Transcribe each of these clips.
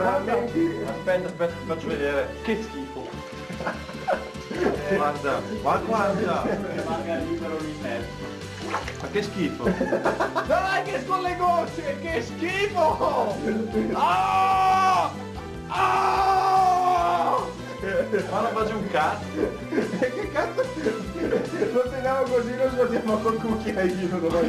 Aspetta, faccio vedere. Che schifo. Guarda, ma guarda. Rimanga libero di me. Ma che schifo. Dai che con le gocce, che schifo! Ah! Ah! Ma non faccio un cazzo. Che cazzo? Lo teniamo così, lo svuotiamo col cucchiaino domani.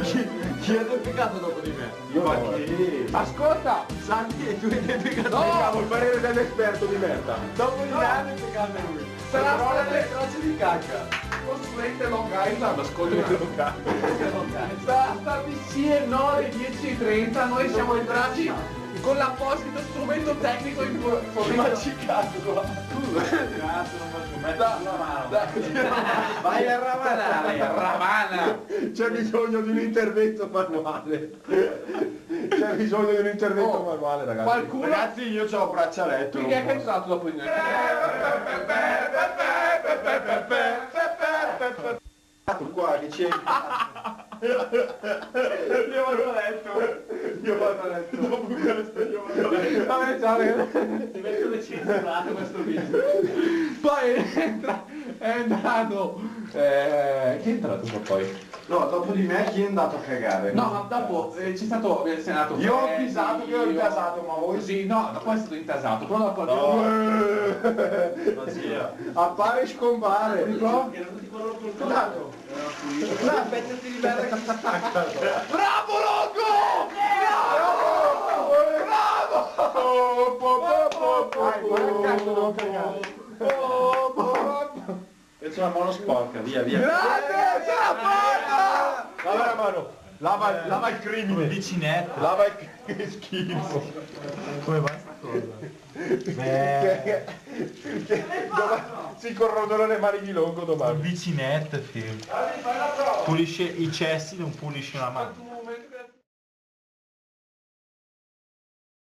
Chi ha defecato dopo di me? Io ma che? Ascolta! Santi, tu hai defecato Diciamo il parere dell'esperto di merda. dopo di me ha defecato lui. Sarà una delle tracce di cacca. Costruente Long Island, ascolta. Sta PC 9 10:30, noi siamo entrati con l'apposito strumento tecnico in Macicato. Cazzo, non faccio mettere la mano. Vai a Ravana. C'è bisogno di un intervento manuale. C'è bisogno di un intervento manuale, ragazzi. Qualcuno... Ragazzi, io c'ho un braccialetto. Chi è che è entrato dopo di noi? Qua che c'è. Io vado a letto. Dopo questo io vado a letto. Vabbè, ciao ragazzi. Ti metto le censurato questo video. Poi è entrato... chi è entrato poi? No, dopo di me chi è andato a cagare? No, ma dopo c'è stato il senato. Io ho pisato che ho intasato, ma voi... Sì, no, dopo è stato intasato, però dopo... Appare e scompare. Aspettati di bere che si stacca. Bravo Loco! E c'è una mono sporca, via. Grande, ce la fatta! Lava la mano. Lava il crimine. Vicinetto. Lava il che schifo. Come va sta cosa? Si corrodono le mani di Longo domani. Vicinetto, figlio. Pulisce i cessi, non pulisce la mano.